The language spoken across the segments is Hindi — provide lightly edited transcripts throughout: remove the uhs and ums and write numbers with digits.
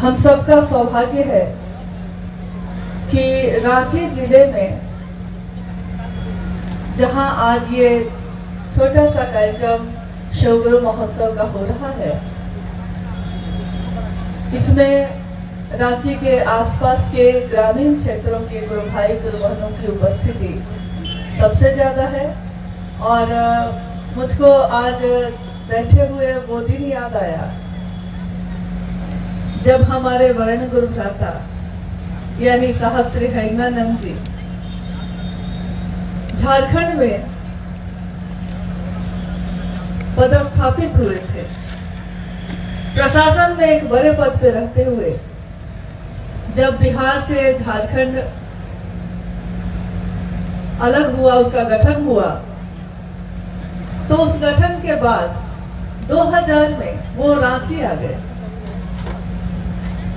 हम सबका सौभाग्य है कि रांची जिले में जहां आज ये छोटा सा कार्यक्रम शिवगुरु महोत्सव का हो रहा है, इसमें रांची के आसपास के ग्रामीण क्षेत्रों के गुरु भाई गुरु बहनों की उपस्थिति सबसे ज्यादा है। और मुझको आज बैठे हुए वो दिन याद आया जब हमारे वर्ण गुरु भ्राता यानी साहब श्री हरिनानंद जी झारखंड में पदस्थापित हुए थे। प्रशासन में एक बड़े पद पे रहते हुए जब बिहार से झारखंड अलग हुआ, उसका गठन हुआ, तो उस गठन के बाद 2000 में वो रांची आ गए।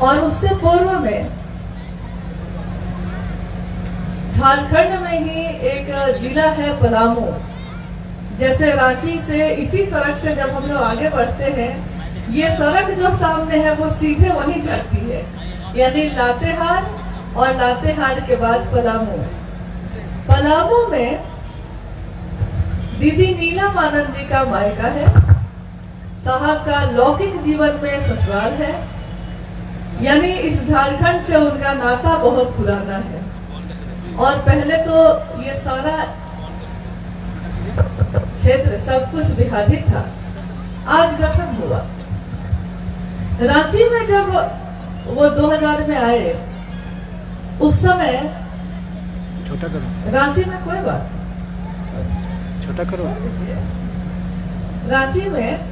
और उससे पूर्व में झारखंड में ही एक जिला है पलामू। जैसे रांची से इसी सड़क से जब हम लोग आगे बढ़ते हैं, ये सड़क जो सामने है वो सीधे वहीं जाती है, यानी लातेहार, और लातेहार के बाद पलामू। पलामू में दीदी नीलम आनंद जी का मायका है। साहब का लौकिक जीवन में ससुराल है, यानी इस झारखंड से उनका नाता बहुत पुराना है। और पहले तो ये सारा क्षेत्र सब कुछ बिहारी था, आज गठन हुआ। रांची में जब वो 2000 में आए, उस समय छोटा करो, रांची में कोई बात छोटा करो, रांची में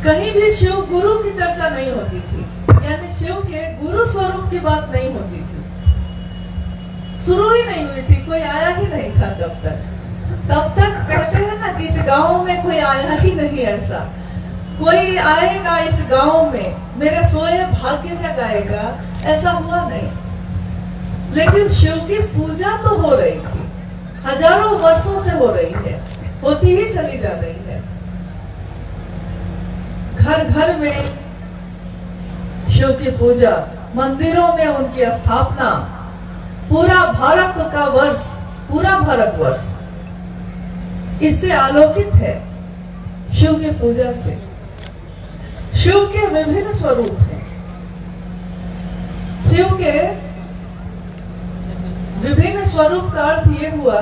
कहीं भी शिव गुरु की चर्चा नहीं होती थी, यानी शिव के गुरु स्वरूप की बात नहीं होती थी। शुरू ही नहीं हुई थी, कोई आया ही नहीं था तब तक कहते हैं ना कि इस गांव में कोई आया ही नहीं, ऐसा कोई आएगा इस गांव में मेरे सोए भाग्य जगाएगा, ऐसा हुआ नहीं। लेकिन शिव की पूजा तो हो रही थी, हजारों वर्षों से हो रही है, होती ही चली जा रही है। घर घर में शिव की पूजा, मंदिरों में उनकी स्थापना, पूरा भारत का वर्ष, पूरा भारतवर्ष इससे आलोकित है शिव की पूजा से। शिव के विभिन्न स्वरूप हैं। शिव के विभिन्न स्वरूप का अर्थ ये हुआ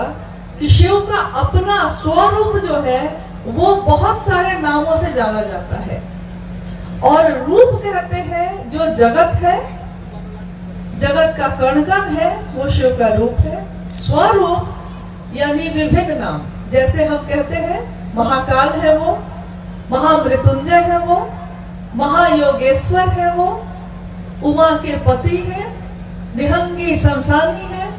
कि शिव का अपना स्वरूप जो है वो बहुत सारे नामों से जाना जाता है। और रूप कहते हैं जो जगत है, जगत का कण कण है, वो शिव का रूप है। स्वरूप यानी विभिन्न नाम, जैसे हम कहते हैं महाकाल है वो, महामृत्युंजय है वो, महायोगेश्वर है वो, उमा के पति है, निहंगी शमशानी है,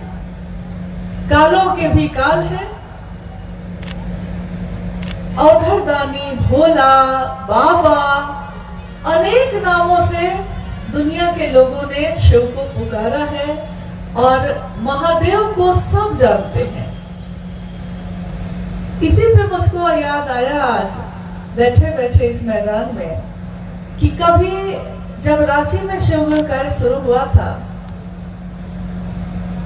कालों के भी काल है, अवघड़दानी, भोला, बाबा, अनेक नामों से दुनिया के लोगों ने शिव को पुकारा है। और महादेव को सब जानते हैं। इसी पे मुझको याद आया आज बैठे बैठे इस मैदान में कि कभी जब रांची में शिवगुरु कार्य शुरू हुआ था,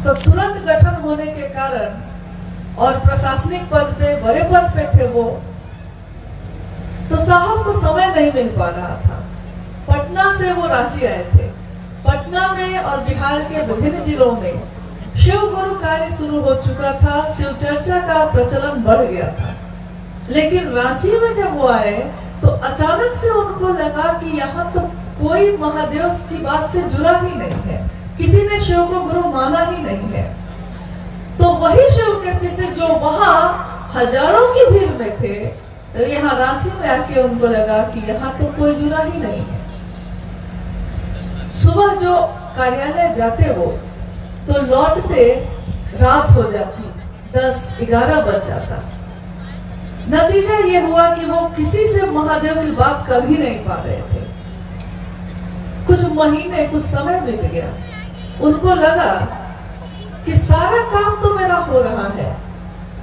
तो तुरंत गठन होने के कारण और प्रशासनिक पद पे, बड़े पद पे थे वो, तो साहब को समय नहीं मिल पा रहा था। पटना से वो रांची आए थे। पटना में और बिहार के विभिन्न जिलों में शिव गुरु कार्य शुरू हो चुका था, शिव चर्चा का प्रचलन बढ़ गया था। लेकिन रांची में जब वो आए तो अचानक से उनको लगा कि यहाँ तो कोई महादेव की बात से जुड़ा ही नहीं है, किसी ने शिव को गुरु माना ही नहीं है। तो वही शिव के शिष्य जो वहां हजारों की भीड़ में थे, तो यहाँ रांची में आके उनको लगा कि यहाँ तो कोई जुड़ा ही नहीं है। सुबह जो कार्यालय जाते वो, तो लौटते रात हो जाती, 10-11 बज जाता। नतीजा ये हुआ कि वो किसी से महादेव की बात कर ही नहीं पा रहे थे। कुछ महीने, कुछ समय बीत गया। उनको लगा कि सारा काम तो मेरा हो रहा है,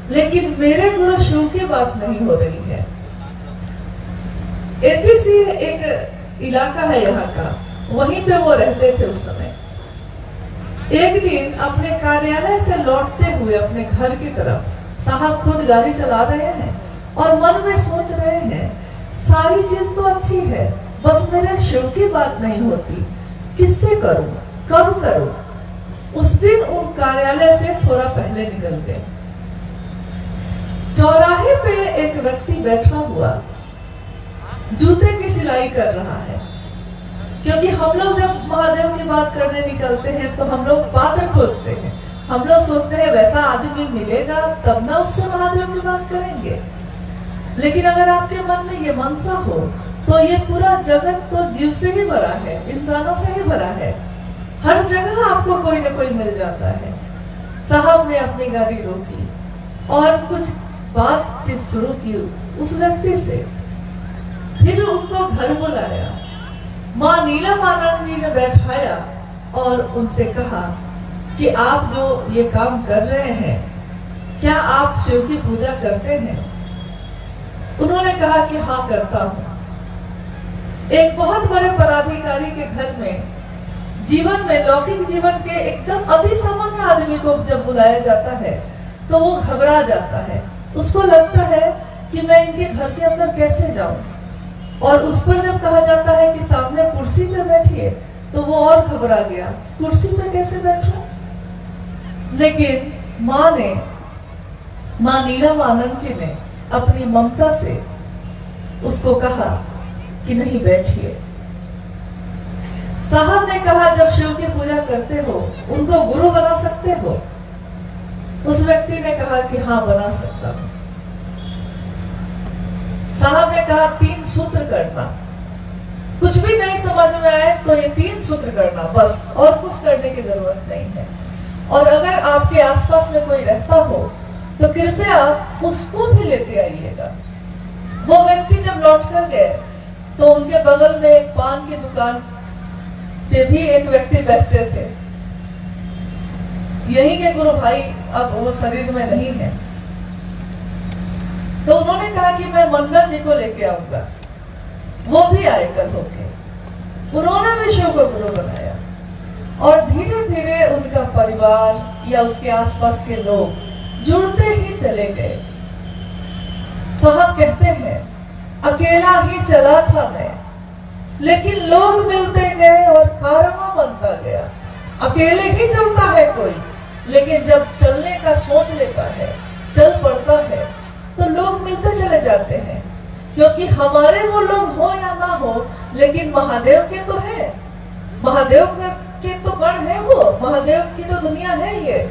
लेकिन मेरे गुरु शिव की बात नहीं हो रही है। एचईसी एक इलाका है यहाँ का, वहीं पे वो रहते थे उस समय। एक दिन अपने कार्यालय से लौटते हुए अपने घर की तरफ साहब खुद गाड़ी चला रहे हैं और मन में सोच रहे हैं, सारी चीज तो अच्छी है, बस मेरे शिव की बात नहीं होती, किससे करूं, कब करूं। उस दिन उन कार्यालय से थोड़ा पहले निकल गए। चौराहे पे एक व्यक्ति बैठा हुआ जूते की सिलाई कर रहा है, क्योंकि हम लोग जब महादेव की बात करने निकलते हैं तो हम लोग पात्र खोजते हैं, हम लोग सोचते हैं वैसा आदमी मिलेगा तब ना उससे महादेव की बात करेंगे। लेकिन अगर आपके मन में ये मनसा हो तो ये पूरा जगत तो जीव से ही भरा है, इंसानों से ही भरा है, हर जगह आपको कोई ना कोई मिल जाता है। साहब ने अपनी गाड़ी रोकी और कुछ बातचीत शुरू की उस व्यक्ति से, फिर उनको घर बुलाया, माँ नीलमानंद जी ने बैठाया और उनसे कहा कि आप जो ये काम कर रहे हैं, क्या आप शिव की पूजा करते हैं? उन्होंने कहा कि हाँ करता हूं। एक बहुत बड़े पदाधिकारी के घर में जीवन में, लौकिक जीवन के एकदम अति सामान्य आदमी को जब बुलाया जाता है तो वो घबरा जाता है, उसको लगता है कि मैं इनके घर के अंदर कैसे जाऊं, और उस पर जब कहा जाता है कि सामने कुर्सी पे बैठिए तो वो और घबरा गया, कुर्सी पे कैसे बैठूं। लेकिन माँ नीलमानंद जी ने अपनी ममता से उसको कहा कि नहीं बैठिए। साहब ने कहा जब शिव की पूजा करते हो उनको गुरु बना सकते हो? उस व्यक्ति ने कहा कि हाँ बना सकता हूं। साहब ने कहा 3 सूत्र करना, कुछ भी नहीं समझ में आए तो ये 3 सूत्र करना बस, और कुछ करने की जरूरत नहीं है। और अगर आपके आसपास में कोई रहता हो तो कृपया उसको भी लेते आइएगा। वो व्यक्ति जब लौट कर गए तो उनके बगल में एक पान की दुकान पे भी एक व्यक्ति बैठते थे, यही के गुरु भाई अब वो शरीर में नहीं है। तो उन्होंने कहा कि मैं मंगल जी को लेके आऊंगा, वो भी आए कल होके। उन्होंने भी शिव को गुरु बनाया और धीरे धीरे उनका परिवार या उसके आसपास के लोग जुड़ते ही चले गए। साहब कहते हैं अकेला ही चला था मैं, लेकिन लोग मिलते गए और कारवां बनता गया। अकेले ही चलता है कोई, लेकिन जब चलने का सोच लेता है, चल पड़ता है, तो लोग मिलते चले जाते हैं, क्योंकि हमारे वो लोग हो या ना हो, लेकिन महादेव के तो है, महादेव के तो गण है, वो महादेव की तो दुनिया है। ये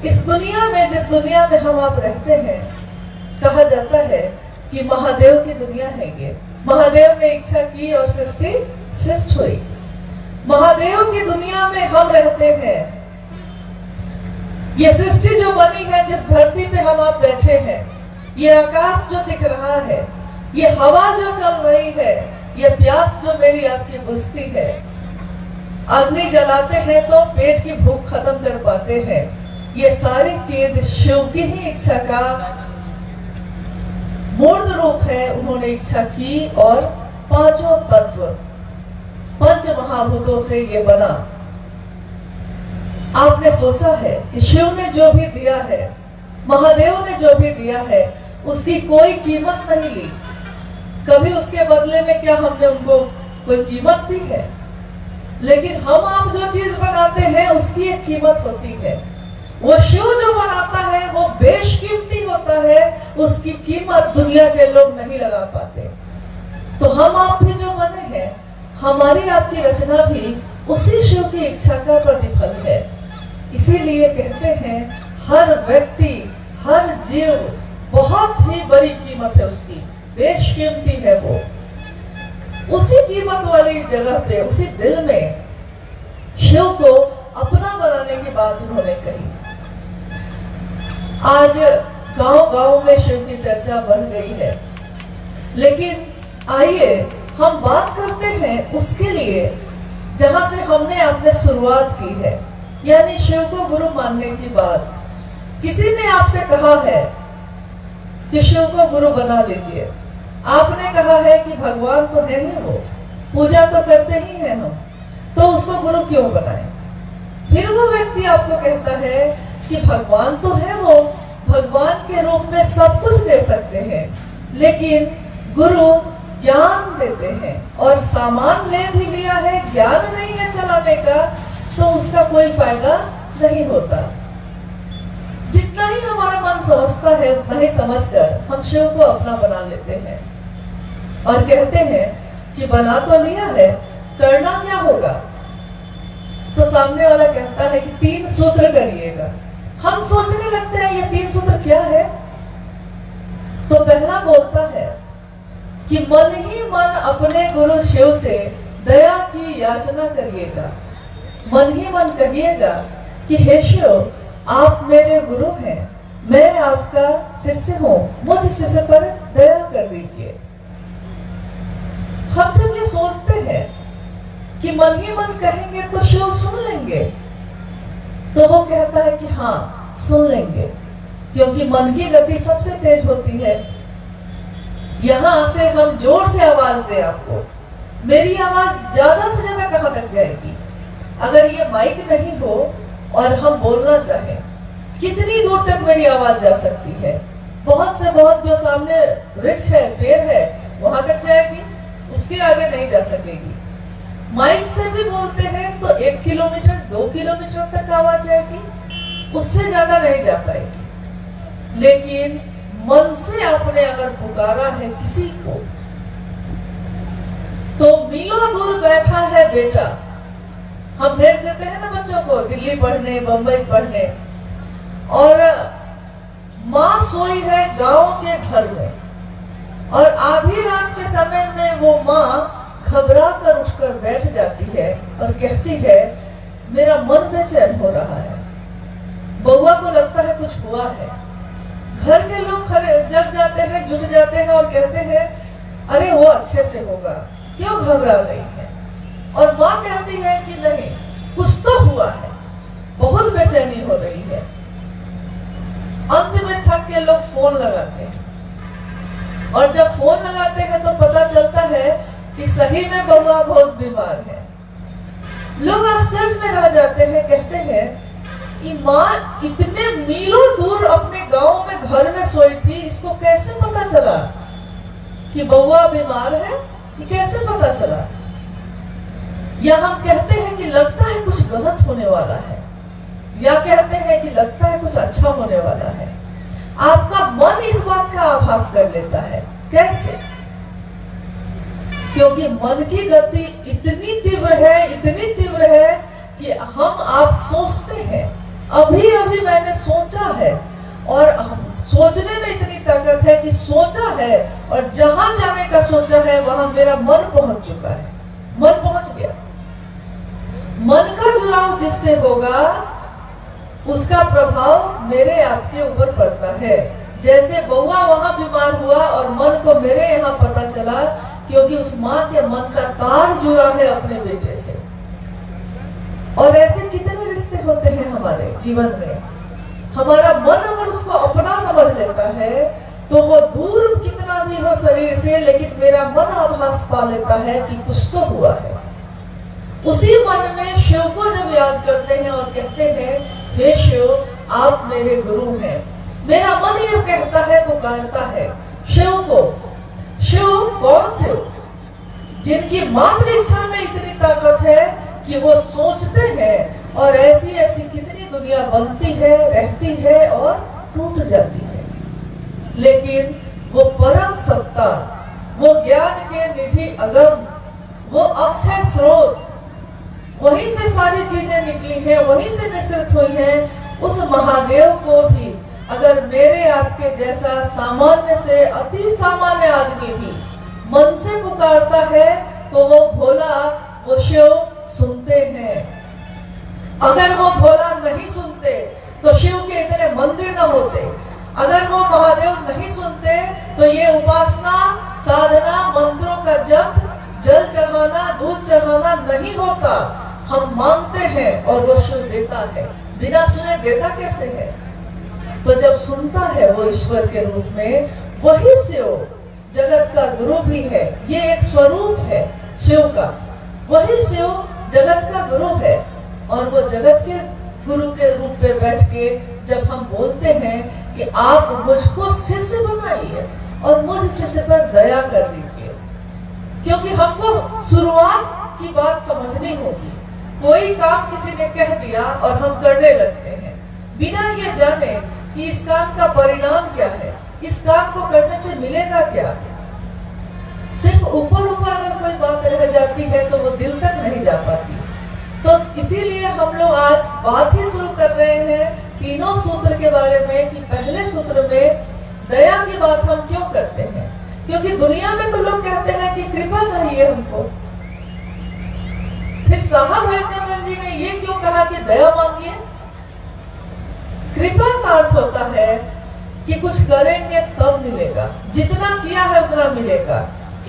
इस दुनिया में, जिस दुनिया में हम आप रहते हैं, कहा जाता है कि महादेव की दुनिया है ये। महादेव ने इच्छा की और सृष्टि सृष्ट हुई। महादेव की दुनिया में हम रहते हैं। ये सृष्टि जो बनी है, जिस धरती पे हम आप बैठे हैं, ये आकाश जो दिख रहा है, ये हवा जो चल रही है, ये प्यास जो मेरी आपकी बुझती है, अग्नि जलाते हैं तो पेट की भूख खत्म कर पाते हैं, ये सारी चीज शिव की ही इच्छा का मूर्त रूप है। उन्होंने इच्छा की और 5 तत्व, 5 महाभूतों से ये बना। आपने सोचा है कि शिव ने जो भी दिया है, महादेव ने जो भी दिया है, उसकी कोई कीमत नहीं ली। कभी उसके बदले में क्या हमने उनको कोई कीमत दी है? लेकिन हम आप जो चीज बनाते हैं उसकी एक कीमत होती है। वो शिव जो बनाता है वो बेशकीमती होता है, उसकी कीमत दुनिया के लोग नहीं लगा पाते। तो हम आप भी जो बने हैं, हमारी आपकी रचना भी उसी शिव की इच्छा का प्रतिफल है। इसीलिए कहते हैं हर व्यक्ति, हर जीव बहुत ही बड़ी कीमत है उसकी, बेशकीमती है वो। उसी कीमत वाली जगह पे, उसी दिल में शिव को अपना बनाने की बात उन्होंने कही। आज गांव-गांव में शिव की चर्चा बढ़ गई है, लेकिन आइए हम बात करते हैं उसके लिए जहां से हमने आपने शुरुआत की है, यानी शिव को गुरु मानने की बात। किसी ने आपसे कहा है कि शिव को गुरु बना लीजिए, आपने कहा है कि भगवान तो है ही वो, पूजा तो करते ही हैं हम, तो उसको गुरु क्यों बनाए? फिर वो व्यक्ति आपको कहता है कि भगवान तो है, वो भगवान के रूप में सब कुछ दे सकते हैं, लेकिन गुरु ज्ञान देते हैं और सामान ले भी लिया है, ज्ञान नहीं है चलाने का, तो उसका कोई फायदा नहीं होता। जितना ही हमारा मन समझता है उतना ही समझकर हम शिव को अपना बना लेते हैं और कहते हैं कि बना तो लिया है, करना क्या होगा? तो सामने वाला कहता है कि 3 सूत्र करिएगा। हम सोचने लगते हैं ये 3 सूत्र क्या है? तो पहला बोलता है कि मन ही मन अपने गुरु शिव से दया की याचना करिएगा। मन ही मन कहिएगा कि हे शिव, आप मेरे गुरु हैं, मैं आपका शिष्य हूं, मुझ शिष्य पर दया कर दीजिए। हम जब ये सोचते हैं कि मन ही मन कहेंगे तो शिव सुन लेंगे, तो वो कहता है कि हाँ सुन लेंगे, क्योंकि मन की गति सबसे तेज होती है। यहां से हम जोर से आवाज दे आपको, मेरी आवाज ज्यादा से ज्यादा कहां तक जाएगी? अगर ये माइक नहीं हो और हम बोलना चाहें, कितनी दूर तक मेरी आवाज जा सकती है? बहुत से बहुत जो सामने वृक्ष है, पेड़ है, वहां तक जाएगी, उसके आगे नहीं जा सकेगी। माइक से भी बोलते हैं तो 1 किलोमीटर 2 किलोमीटर तक आवाज जाएगी, उससे ज्यादा नहीं जा पाएगी। लेकिन मन से आपने अगर पुकारा है किसी को, तो मीलों दूर बैठा है बेटा, हम भेज देते हैं ना बच्चों को दिल्ली पढ़ने, बंबई पढ़ने, और माँ सोई है गांव के घर में, और आधी रात के समय में वो माँ घबरा कर उठकर बैठ जाती है और कहती है मेरा मन बेचैन हो रहा है। बउआ को लगता है कुछ हुआ है। घर के लोग खड़े जग जाते हैं, जुट जाते हैं और कहते हैं अरे वो अच्छे से होगा, क्यों घबरा रही है? और माँ कहती है कि नहीं, कुछ तो हुआ है, बहुत बेचैनी हो रही है। अंत में थक के लोग फोन लगाते हैं, और जब फोन लगाते हैं तो पता चलता है कि सही में बउआ बहुत बीमार है। लोग आश्चर्य में रह जाते हैं, कहते हैं कि माँ इतने मीलों दूर अपने गांव में घर में सोई थी, इसको कैसे पता चला कि बउआ बीमार है? ये कैसे पता चला? या हम कहते हैं कि लगता है कुछ गलत होने वाला है, या कहते हैं कि लगता है कुछ अच्छा होने वाला है। आपका मन इस बात का आभास कर लेता है। कैसे? क्योंकि मन की गति इतनी तीव्र है कि हम आप सोचते हैं, अभी अभी मैंने सोचा है, और सोचने में इतनी ताकत है कि सोचा है और जहां जाने का सोचा है वहां मेरा मन पहुंच चुका है, मन पहुंच गया। मन का जुड़ाव जिससे होगा उसका प्रभाव मेरे आपके ऊपर पड़ता है। जैसे बउआ वहां बीमार हुआ और मन को मेरे यहाँ पता चला, क्योंकि उस माँ के मन का तार जुड़ा है अपने बेटे से। और ऐसे कितने रिश्ते होते हैं हमारे जीवन में। हमारा मन अगर उसको अपना समझ लेता है तो वो दूर कितना भी हो शरीर से, लेकिन मेरा मन आभास पा लेता है कि कुछ तो हुआ है। उसी मन में शिव को जब याद करते हैं और कहते हैं हे शिव आप मेरे गुरु हैं, मेरा मन ये कहता है, पुकारता है शिव को। शिव कौन शिव? जिनकी मात्र इच्छा में इतनी ताकत है कि वो सोचते हैं और ऐसी ऐसी कितनी दुनिया बनती है, रहती है और टूट जाती है। लेकिन वो परम सत्ता, वो ज्ञान के निधि अगम, वो अक्षय स्रोत, वहीं से सारी चीजें निकली हैं, वहीं से निश्चित हुई हैं। उस महादेव को भी अगर मेरे आपके जैसा सामान्य से अति सामान्य आदमी भी मन से पुकारता है तो वो भोला, वो शिव सुनते हैं। अगर वो भोला नहीं सुनते तो शिव के इतने मंदिर न होते। अगर वो महादेव नहीं सुनते तो ये उपासना, साधना, मंत्रों का जप, जल चढ़ाना, दूध चढ़ाना नहीं होता। हम मांगते हैं और वो शिव देता है। बिना सुने देता कैसे है? तो जब सुनता है वो ईश्वर के रूप में, वही शिव जगत का गुरु भी है। ये एक स्वरूप है, शिव का, वही शिव जगत का गुरु है। और वो जगत के गुरु के रूप में बैठ के जब हम बोलते हैं कि आप मुझको शिष्य बनाइए और मुझ शिष्य पर दया कर दीजिए, क्योंकि हमको शुरुआत की बात समझनी होगी। कोई काम किसी ने कह दिया और हम करने लगते हैं बिना ये जाने कि इस काम का परिणाम क्या है, इस काम को करने से मिलेगा क्या। सिर्फ ऊपर ऊपर अगर कोई बात रह जाती है तो वो दिल तक नहीं जा पाती। तो इसीलिए हम लोग आज बात ही शुरू कर रहे हैं तीनों सूत्र के बारे में कि पहले सूत्र में दया की बात हम क्यों करते हैं। क्योंकि दुनिया में तो लोग कहते हैं कि कृपा चाहिए हमको। फिर साहब विवेकानंद जी ने ये क्यों कहा कि दया मांगिए। कृपा का अर्थ होता है कि कुछ करेंगे तब मिलेगा, जितना किया है उतना मिलेगा।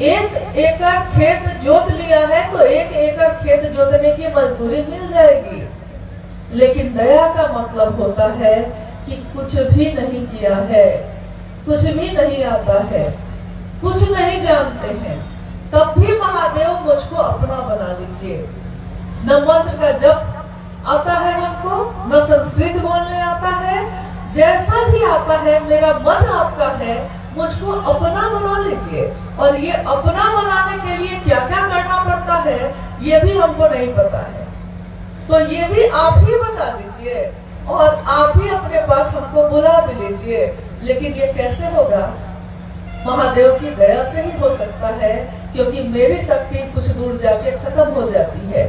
1 एकड़ खेत जोत लिया है तो 1 एकड़ खेत जोतने की मजदूरी मिल जाएगी। लेकिन दया का मतलब होता है कि कुछ भी नहीं किया है, कुछ भी नहीं आता है, कुछ नहीं जानते हैं, तब भी महादेव मुझको अपना बना लीजिए। न मंत्र का जप आता है हमको, न संस्कृत बोलने आता है, जैसा भी आता है मेरा मन आपका है, मुझको अपना बना लीजिए। और ये अपना बनाने के लिए क्या क्या करना पड़ता है ये भी हमको नहीं पता है, तो ये भी आप ही बता दीजिए और आप ही अपने पास हमको बुला भी लीजिए। लेकिन ये कैसे होगा? महादेव की दया से ही हो सकता है, क्योंकि मेरी शक्ति कुछ दूर जाके खत्म हो जाती है।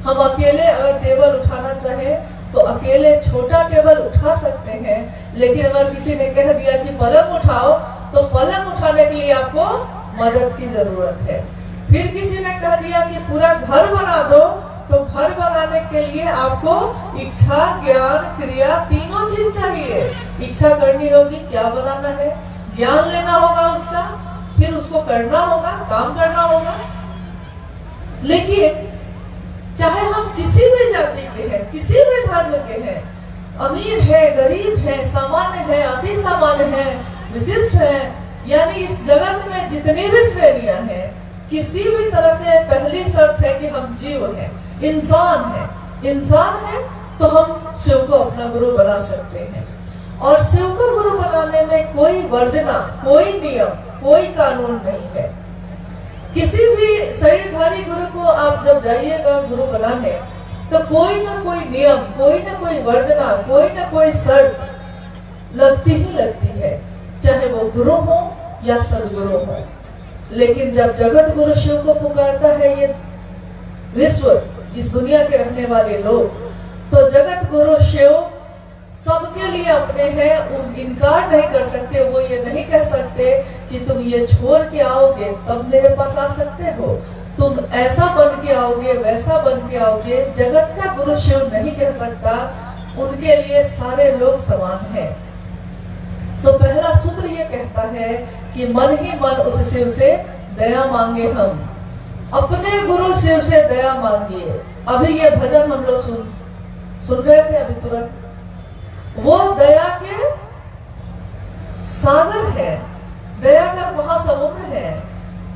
हम अकेले अगर टेबल उठाना चाहे तो अकेले छोटा टेबल उठा सकते हैं, लेकिन अगर किसी ने कह दिया कि पलंग उठाओ तो पलंग उठाने के लिए आपको मदद की जरूरत है। फिर किसी ने कह दिया कि पूरा घर बना दो तो घर बनाने के लिए आपको इच्छा, ज्ञान, क्रिया तीनों चीज चाहिए। इच्छा करनी होगी क्या बनाना है, ज्ञान लेना होगा उसका, फिर उसको करना होगा, काम करना होगा। लेकिन चाहे हम किसी भी जाति के हैं, किसी भी धर्म के हैं, अमीर है, गरीब है, सामान्य है, अति सामान्य है, विशिष्ट है, यानी इस जगत में जितनी भी श्रेणियां हैं, किसी भी तरह से पहली शर्त है कि हम जीव हैं, इंसान है। इंसान है तो हम शिव को अपना गुरु बना सकते हैं। और शिव को गुरु बनाने में कोई वर्जना, कोई नियम, कोई कानून नहीं है। किसी भी शरीरधारी गुरु को आप जब जाइएगा गुरु बनाने तो कोई ना कोई नियम, कोई ना कोई वर्जना, कोई ना कोई शर्त लगती ही लगती है, चाहे वो गुरु हो या सदगुरु हो। लेकिन जब जगत गुरु शिव को पुकारता है ये विश्व, इस दुनिया के रहने वाले लोग, तो जगत गुरु शिव सबके लिए अपने हैं, इनकार नहीं कर सकते। वो ये नहीं कह सकते कि तुम ये छोड़ के आओगे तब मेरे पास आ सकते हो, तुम ऐसा बन के आओगे, वैसा बन के आओगे। जगत का गुरु शिव नहीं कह सकता, उनके लिए सारे लोग समान हैं। तो पहला सूत्र ये कहता है कि मन ही मन उस शिव से दया मांगे। हम अपने गुरु शिव से दया मांगिए। अभी ये भजन हम लोग सुन रहे थे अभी तुरंत, वो दया के सागर है, दया का महासमुद्र है।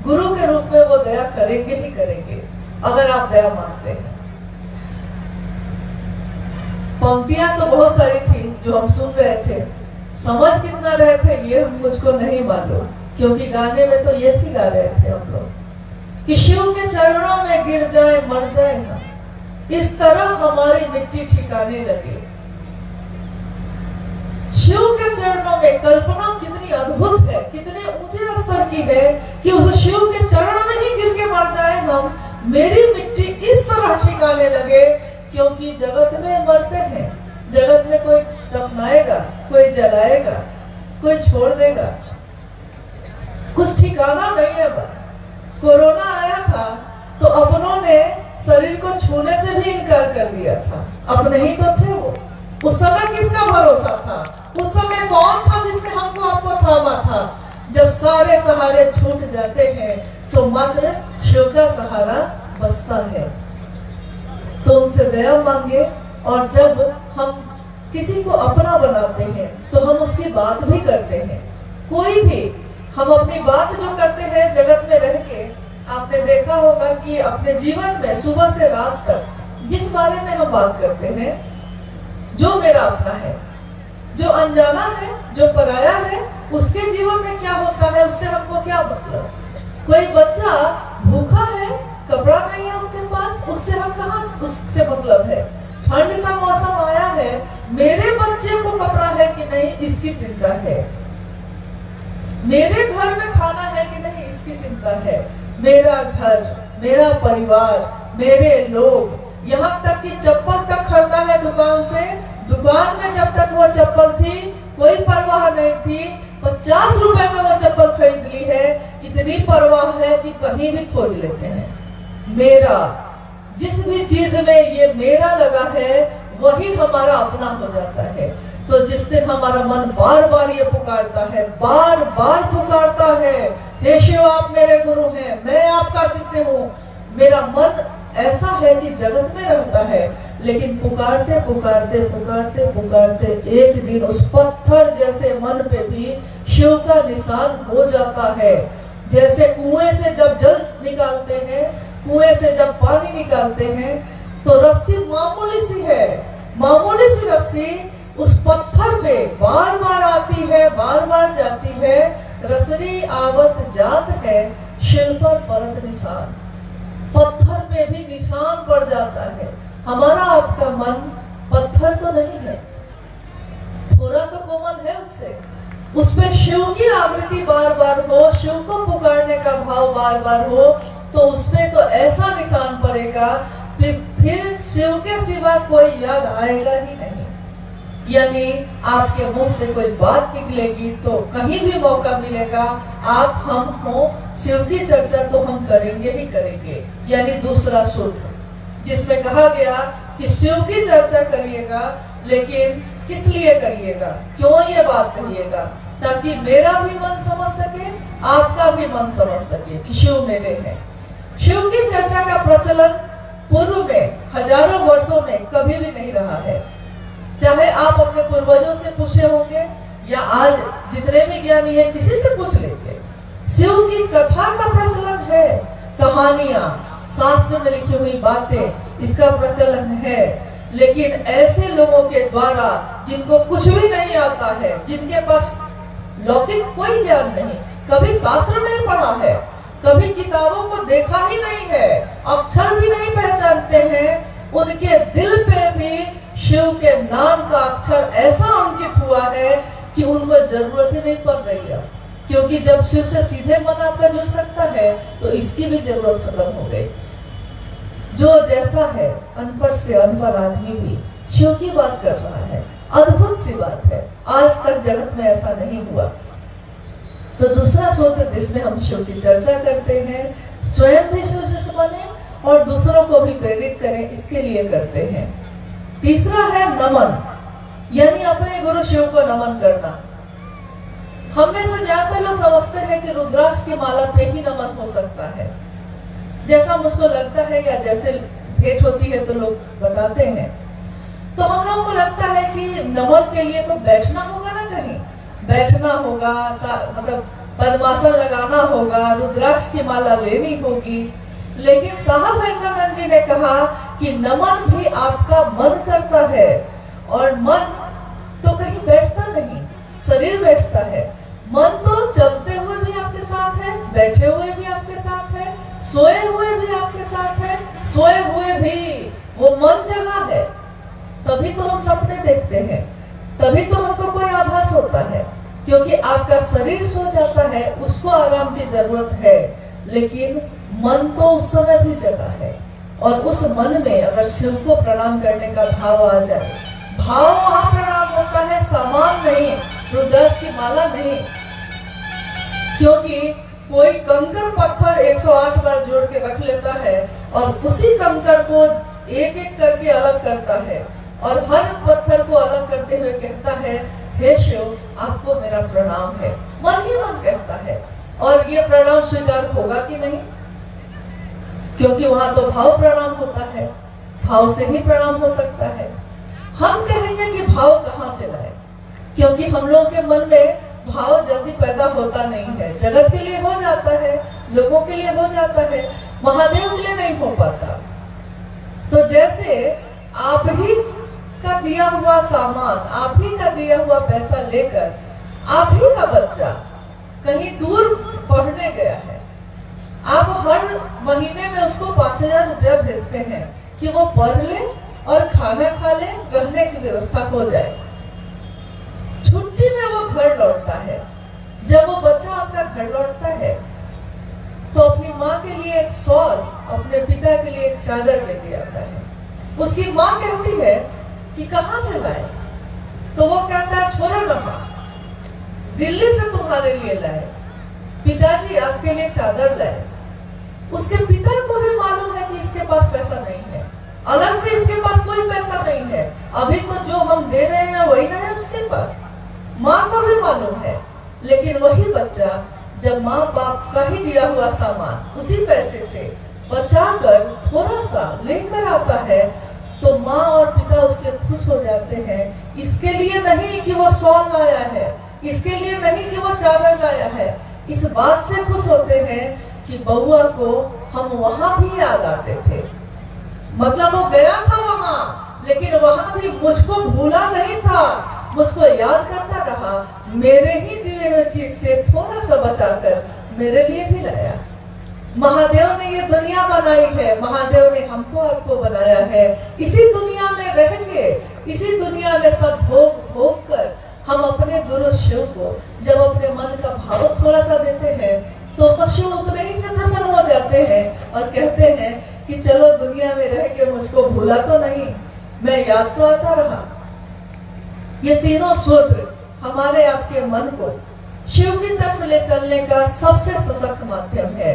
गुरु के रूप में वो दया करेंगे ही करेंगे अगर आप दया मांगते हैं। पंक्तियां तो बहुत सारी थी जो हम सुन रहे थे, समझ कितना रहे थे ये मुझको नहीं मालूम, क्योंकि गाने में तो ये भी गा रहे थे हम लोग कि शिव के चरणों में गिर जाए मर जाए हम, इस तरह हमारी मिट्टी ठिकाने लगे। शिव के चरणों में कल्पना कितनी अद्भुत है, कितने ऊंचे स्तर की है कि उस शिव के चरणों में ही गिर के मर जाए हम, मेरी मिट्टी इस तरह ठिकाने लगे। क्योंकि जगत में मरते हैं, जगत में कोई दफनाएगा, कोई जलाएगा, कोई छोड़ देगा, कुछ ठिकाना नहीं है। कोरोना आया था तो अपनों ने शरीर को छूने से भी इनकार कर दिया था, अपने ही तो थे वो। उस समय किसका भरोसा था? उस समय कौन था जिसने हमको आपको थामा था? जब सारे सहारे छूट जाते हैं तो मात्र शिव का सहारा बचता है। तो उनसे दया मांगे। और जब हम किसी को अपना बनाते हैं तो हम उसकी बात भी करते हैं। कोई भी हम अपनी बात जो करते हैं जगत में रह के, आपने देखा होगा कि अपने जीवन में सुबह से रात तक जिस बारे में हम बात करते हैं, जो मेरा अपना है, जो अनजाना है, जो पराया है, उसके जीवन में क्या होता है, उससे हमको क्या मतलब। कोई बच्चा भूखा है, कपड़ा नहीं है उसके पास, उससे हम कहाँ उससे मतलब है। ठंड का मौसम आया है, मेरे बच्चे को कपड़ा है कि नहीं इसकी चिंता है, मेरे घर में खाना है कि नहीं इसकी चिंता है। मेरा घर, मेरा परिवार, मेरे लोग, यहाँ तक कि चप्पल तक खरीदा है दुकान से, दुकान में जब तक वो चप्पल थी कोई परवाह नहीं थी, 50 रुपए में वो चप्पल खरीद ली है, इतनी परवाह है कि कहीं भी खोज लेते हैं। मेरा, जिस भी चीज में ये मेरा लगा है वही हमारा अपना हो जाता है। तो जिस दिन हमारा मन बार बार ये पुकारता है, बार बार पुकारता है, हे शिव आप मेरे गुरु हैं, मैं आपका शिष्य हूँ, मेरा मन ऐसा है कि जगत में रहता है, लेकिन पुकारते पुकारते पुकारते पुकारते एक दिन उस पत्थर जैसे मन पे भी शिव का निशान हो जाता है। जैसे कुएं से जब जल निकालते हैं, कुएं से जब पानी निकालते हैं, तो रस्सी मामूली सी है, मामूली सी रस्सी उस पत्थर पे बार बार आती है, बार बार जाती है, रसरी आवत जात है, शिल पर परत निशान, पत्थर पे भी निशान पड़ जाता है। हमारा आपका मन पत्थर तो नहीं है, थोड़ा तो कोमल है उससे, उसपे शिव की आवृत्ति बार बार हो, शिव को पुकारने का भाव बार बार हो, तो उसपे तो ऐसा निशान पड़ेगा फिर शिव के सिवा कोई याद आएगा ही नहीं। यानी आपके मुंह से कोई बात निकलेगी तो कहीं भी मौका मिलेगा, आप हम हो, शिव की चर्चा तो हम करेंगे ही करेंगे। यानी दूसरा सूत्र जिसमें कहा गया कि शिव की चर्चा करिएगा, लेकिन किस लिए करिएगा, क्यों ये बात करिएगा, ताकि मेरा भी मन समझ सके, आपका भी मन समझ सके कि शिव मेरे हैं। शिव की चर्चा का प्रचलन पूर्व में हजारों वर्षों में कभी भी नहीं रहा है। चाहे आप अपने पूर्वजों से पूछे होंगे या आज जितने भी ज्ञानी हैं किसी से पूछ लीजिए, शिव की कथा का प्रचलन है, कहानियां, शास्त्र में लिखी हुई बातें, इसका प्रचलन है। लेकिन ऐसे लोगों के द्वारा जिनको कुछ भी नहीं आता है, जिनके पास लौकिक कोई ज्ञान नहीं, कभी शास्त्र नहीं पढ़ा है, कभी किताबों को देखा ही नहीं है, अक्षर भी नहीं पहचानते हैं, उनके दिल पे भी शिव के नाम का अक्षर ऐसा अंकित हुआ है कि उनको जरूरत ही नहीं पड़ रही है। क्योंकि जब शिव से सीधे मन आपका जुड़ सकता है तो इसकी भी जरूरत खत्म हो गई। जो जैसा है, अनपढ़ से अनपढ़ आदमी भी शिव की बात कर रहा है, अद्भुत सी बात है, आज तक जगत में ऐसा नहीं हुआ। तो दूसरा सूत्र जिसमें हम शिव की चर्चा करते हैं, स्वयं भी शिव जैसे बने और दूसरों को भी प्रेरित करें, इसके लिए करते हैं। तीसरा है नमन, यानी अपने गुरु शिव को नमन करना। हम में से ज्यादातर लोग समझते हैं कि रुद्राक्ष की माला पे ही नमन हो सकता है, जैसा मुझको लगता है या जैसे भेंट होती है तो लोग बताते हैं। तो हम लोगों को लगता है कि नमन के लिए तो बैठना होगा ना, कहीं बैठना होगा, मतलब पद्मासन लगाना होगा, रुद्राक्ष की माला लेनी होगी। लेकिन साहब हरिंद्रानंद जी ने कहा कि नमन भी आपका मन करता है, और मन तो कहीं बैठता नहीं, शरीर बैठता है। मन तो चलते हुए भी आपके साथ है, बैठे हुए भी आपके साथ है, सोए हुए भी आपके साथ है, सोए हुए भी वो मन जगा है। तभी तो हम सपने देखते हैं, तभी तो हमको कोई आभास होता है, क्योंकि आपका शरीर सो जाता है, उसको आराम की जरूरत है, लेकिन मन तो उस समय भी जगा है। और उस मन में अगर शिव को प्रणाम करने का भाव आ जाए, भाव वहां प्रणाम होता है, सामान नहीं, रुद्राक्ष की माला नहीं। क्योंकि कोई कंकर पत्थर 108 बार जोड़ के रख लेता है और उसी कंकर को एक एक करके अलग करता है, और हर पत्थर को अलग करते हुए कहता है, हे शिव आपको मेरा प्रणाम है। मन ही मन कहता है, और ये प्रणाम स्वीकार होगा कि नहीं, क्योंकि वहां तो भाव प्रणाम होता है, भाव से ही प्रणाम हो सकता है। हम कहेंगे कि भाव कहाँ से लाए, क्योंकि हम लोगों के मन में भाव जल्दी पैदा होता नहीं है, जगत के लिए हो जाता है, लोगों के लिए हो जाता है, महादेव के लिए नहीं हो पाता। तो जैसे आप ही का दिया हुआ सामान, आप ही का दिया हुआ पैसा लेकर आप ही का बच्चा कहीं दूर पढ़ने गया है, आप हर महीने में उसको 5,000 रुपया भेजते हैं कि वो पढ़ ले और खाना खा ले, रहने की व्यवस्था हो जाए। छुट्टी में वो घर लौटता है। जब वो बच्चा आपका घर लौटता है तो अपनी माँ के लिए एक शॉल, अपने पिता के लिए एक चादर लेके आता है। उसकी माँ कहती है कि कहाँ से लाए? तो वो कहता है छोड़ो ना माँ, दिल्ली से तुम्हारे लिए लाए, पिताजी आपके लिए चादर लाए। उसके पिता को भी मालूम है कि इसके पास पैसा नहीं है, अलग से इसके पास कोई पैसा नहीं है, अभी तो जो हम दे रहे हैं वही ना है उसके पास। माँ को भी मालूम है, लेकिन वही बच्चा जब माँ बाप का ही दिया हुआ सामान उसी पैसे से बचाकर थोड़ा सा लेकर आता है तो माँ और पिता उसके खुश हो जाते हैं। इसके लिए नहीं कि वो शॉल लाया है, इसके लिए नहीं कि वो चादर लाया है, इस बात से खुश होते हैं कि बउआ को हम वहां भी याद आते थे। मतलब वो गया था वहां, लेकिन वहां भी मुझको भूला नहीं था, मुझको याद करता रहा, मेरे ही दिए हुए चीज से थोड़ा सा बचाकर मेरे लिए भी लाया। महादेव ने ये दुनिया बनाई है, महादेव ने हमको आपको बनाया है। इसी दुनिया में रह के, इसी दुनिया में सब भोग भोग कर हम अपने गुरु शिव को जब अपने मन का भाव थोड़ा सा देते हैं तो शिव उतने ही से प्रसन्न हो जाते हैं और कहते हैं कि चलो दुनिया में रह के मुझको भूला तो नहीं, मैं याद तो आता रहा। ये तीनों सूत्र हमारे आपके मन को शिव की तरफ ले चलने का सबसे सशक्त माध्यम है।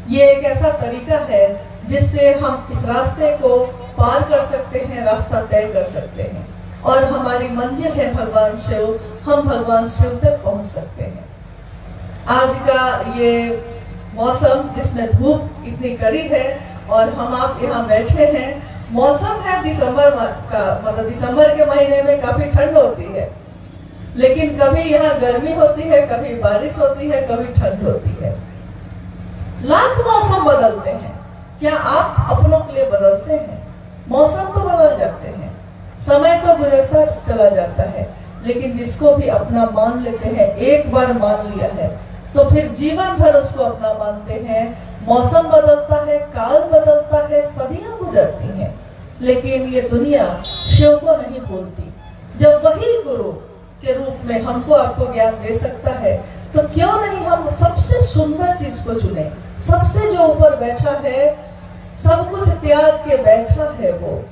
ये एक ऐसा तरीका है जिससे हम इस रास्ते को पार कर सकते हैं, रास्ता तय कर सकते हैं और हमारी मंजिल है भगवान शिव, हम भगवान शिव तक पहुंच सकते हैं। आज का ये मौसम जिसमें धूप इतनी कड़ी है और हम आप यहाँ बैठे हैं, मौसम है दिसंबर का, मतलब दिसंबर के महीने में काफी ठंड होती है, लेकिन कभी यहाँ गर्मी होती है, कभी बारिश होती है, कभी ठंड होती है। लाख मौसम बदलते हैं, क्या आप अपनों के लिए बदलते हैं? मौसम तो बदल जाते हैं, समय तो गुजरता चला जाता है, लेकिन जिसको भी अपना मान लेते हैं, एक बार मान लिया है तो फिर जीवन भर उसको अपना मानते हैं। मौसम बदलता है, काल बदलता है, सदियां गुजरती हैं, लेकिन ये दुनिया शिव को नहीं भूलती। जब वही गुरु के रूप में हमको आपको ज्ञान दे सकता है तो क्यों नहीं हम सबसे सुंदर चीज को चुने। सबसे जो ऊपर बैठा है, सब कुछ त्याग के बैठा है, वो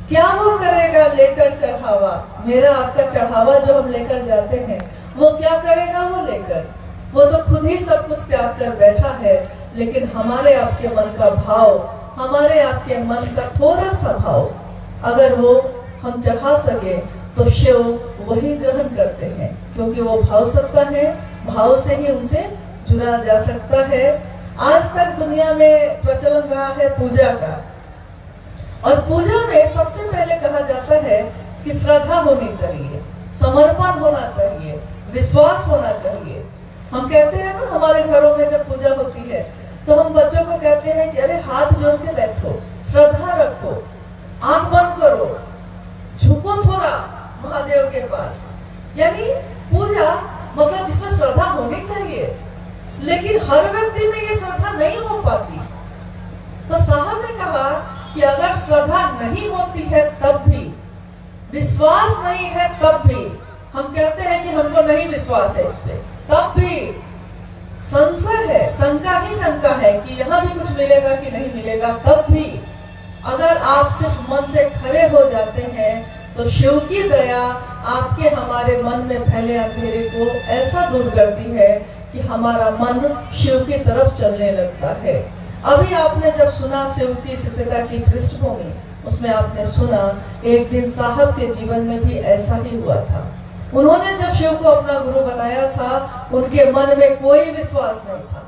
क्या वो करेगा लेकर चढ़ावा। मेरा आपका चढ़ावा जो हम लेकर जाते हैं वो क्या करेगा वो लेकर, वो तो खुद ही सब कुछ त्याग कर बैठा है। लेकिन हमारे आपके मन का भाव, हमारे आपके मन का थोड़ा सा भाव अगर वो हम चढ़ा सके तो शिव वही ग्रहण करते हैं, क्योंकि वो भाव सत्ता है, भाव से ही उनसे जुड़ा जा सकता है। आज तक दुनिया में प्रचलन रहा है पूजा का, और पूजा में सबसे पहले कहा जाता है कि श्रद्धा होनी चाहिए, समर्पण होना चाहिए, विश्वास होना चाहिए। हम कहते हैं ना, हमारे घरों में जब पूजा होती है तो हम बच्चों को कहते हैं कि अरे हाथ जोड़ के बैठो, श्रद्धा रखो, आंख बंद करो, झुको थोड़ा महादेव के पास। यानी पूजा मतलब जिसमें श्रद्धा होनी चाहिए, लेकिन हर व्यक्ति में ये श्रद्धा नहीं हो पाती। तो साहब ने कहा कि अगर श्रद्धा नहीं होती है तब भी, विश्वास नहीं है तब भी, हम कहते हैं कि हमको नहीं विश्वास है इस पे, तब भी संशय है, शंका ही शंका है कि यहाँ भी कुछ मिलेगा कि नहीं मिलेगा, तब भी अगर आप सिर्फ मन से खड़े हो जाते हैं तो शिव की दया आपके हमारे मन में फैले अंधेरे को ऐसा दूर करती है कि हमारा मन शिव की तरफ चलने लगता है। अभी आपने जब सुना शिव की शिष्यता की पृष्ठभूमि, उसमें आपने सुना एक दिन साहब के जीवन में भी ऐसा ही हुआ था। उन्होंने जब शिव को अपना गुरु बनाया था, उनके मन में कोई विश्वास नहीं था,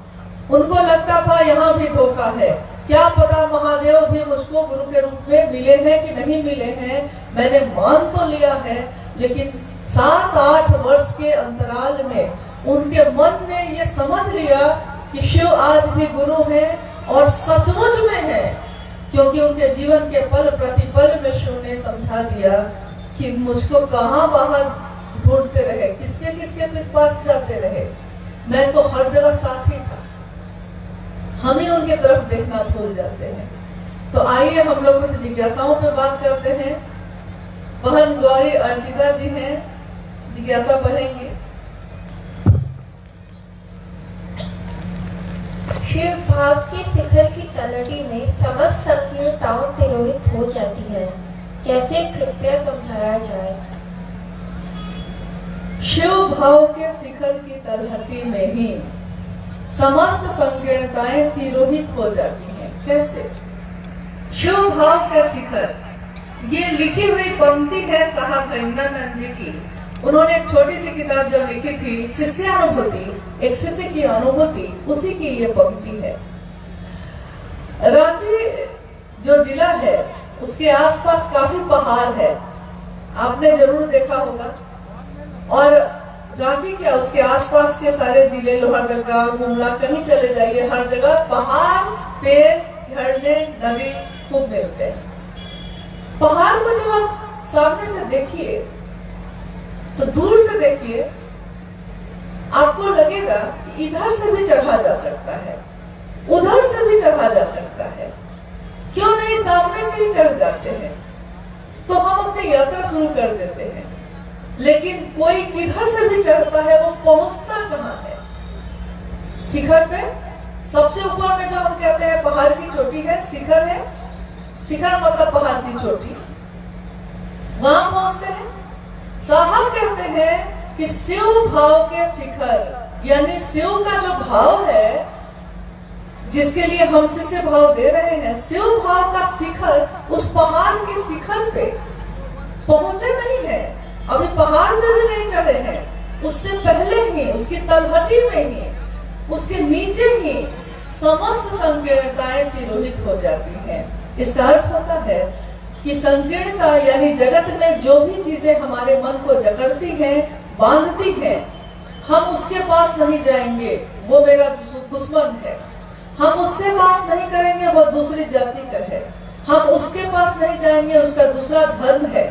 उनको लगता था यहाँ भी धोखा है, क्या पता महादेव भी मुझको गुरु के रूप में मिले हैं कि नहीं मिले हैं। मैंने मान तो लिया है, लेकिन 7-8 वर्ष के अंतराल में उनके मन ने ये समझ लिया कि शिव आज भी गुरु हैं और सचमुच में है, क्योंकि उनके जीवन के पल प्रतिपल में शिव ने समझा दिया कि मुझको कहाँ बाहर ढूंढते रहे, किसके किसके पास जाते रहे, मैं तो हर जगह साथ ही था। हम ही उनके तरफ देखना भूल जाते हैं। तो आइए हम लोग कुछ जिज्ञासाओं पे बात करते हैं। बहन गौरी अर्चिता जी हैं, जिज्ञासा पढ़ेंगे। शिव भाव के शिखर की तलहटी में समस्त संकीर्णताओं तिरोहित हो जाती है, कैसे कृपया समझाया जाए। शिव भाव के शिखर की तलहटी में ही समस्त संकीर्णताएं तिरोहित हो जाती हैं, कैसे। शिव भाव का शिखर, ये लिखी हुई पंक्ति है साहब वृंदानंद जी की। उन्होंने एक छोटी सी किताब जब लिखी थी, शिष्यानुभूति, एक शिष्य की अनुभूति, उसी की ये पंक्ति है। रांची जो जिला है उसके आसपास काफी पहाड़ है, आपने जरूर देखा होगा। और रांची क्या, उसके आसपास के सारे जिले, लोहरदगा, गुमला, कहीं चले जाइए, हर जगह पहाड़, पेड़, झरने, नदी खूब मिलते हैं। पहाड़ को जब आप सामने से देखिए तो दूर से देखिए, आपको लगेगा कि इधर से भी चढ़ा जा सकता है, उधर से भी चढ़ा जा सकता है, क्यों नहीं सामने से ही चढ़ जाते हैं। तो हम अपनी यात्रा शुरू कर देते हैं, लेकिन कोई किधर से भी चढ़ता है, वो पहुंचता कहाँ है। शिखर पे सबसे ऊपर में जो हम कहते हैं पहाड़ की चोटी है, शिखर है। शिखर मतलब पहाड़ की चोटी, वहां पहुंचते हैं। साहब कहते हैं कि शिव भाव के शिखर, यानी शिव का जो भाव है जिसके लिए हम शिष्य भाव दे रहे हैं, शिव भाव का शिखर उस पहाड़ के शिखर पे पहुंचे नहीं है, अभी पहाड़ में भी नहीं चढ़े हैं, उससे पहले ही उसकी तलहटी में ही, उसके नीचे ही समस्त संकीर्णताएं तिरोहित हो जाती हैं। इसका अर्थ होता है कि संकीर्णता यानी जगत में जो भी चीजें हमारे मन को जकड़ती हैं, बांधती हैं, हम उसके पास नहीं जाएंगे, वो मेरा दुश्मन है। हम उससे बात नहीं करेंगे, वो दूसरी जाति का है। हम उसके पास नहीं जाएंगे, उसका दूसरा धर्म है।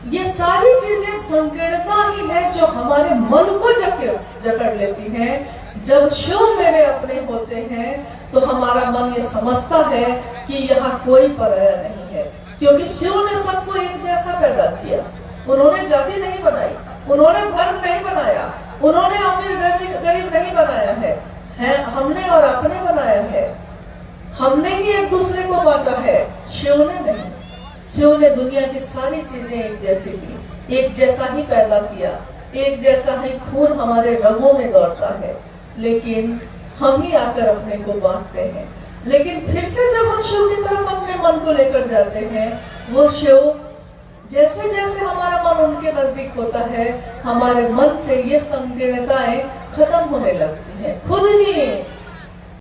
ये सारी चीजें संकीर्णता ही है जो हमारे मन को जकड़ लेती हैं। जब शिव मेरे अपने होते हैं तो हमारा मन ये समझता है कि यहाँ कोई पराया नहीं है, क्योंकि शिव ने सबको एक जैसा पैदा किया। उन्होंने जाति नहीं बनाई, उन्होंने धर्म नहीं बनाया, उन्होंने अमीर गरीब नहीं बनाया है, हमने और आपने बनाया है। हमने ही एक दूसरे को बांटा है, शिव ने नहीं। शिव ने दुनिया की सारी चीजें एक जैसी की, एक जैसा ही पैदा किया, एक जैसा ही खून हमारे रगों में दौड़ता है, लेकिन हम ही आकर अपने को बांटते हैं। लेकिन फिर से जब हम शिव की तरफ अपने मन को लेकर जाते हैं, वो शिव जैसे जैसे हमारा मन उनके नजदीक होता है, हमारे मन से ये संकीर्णताएं खत्म होने लगती हैं, खुद ही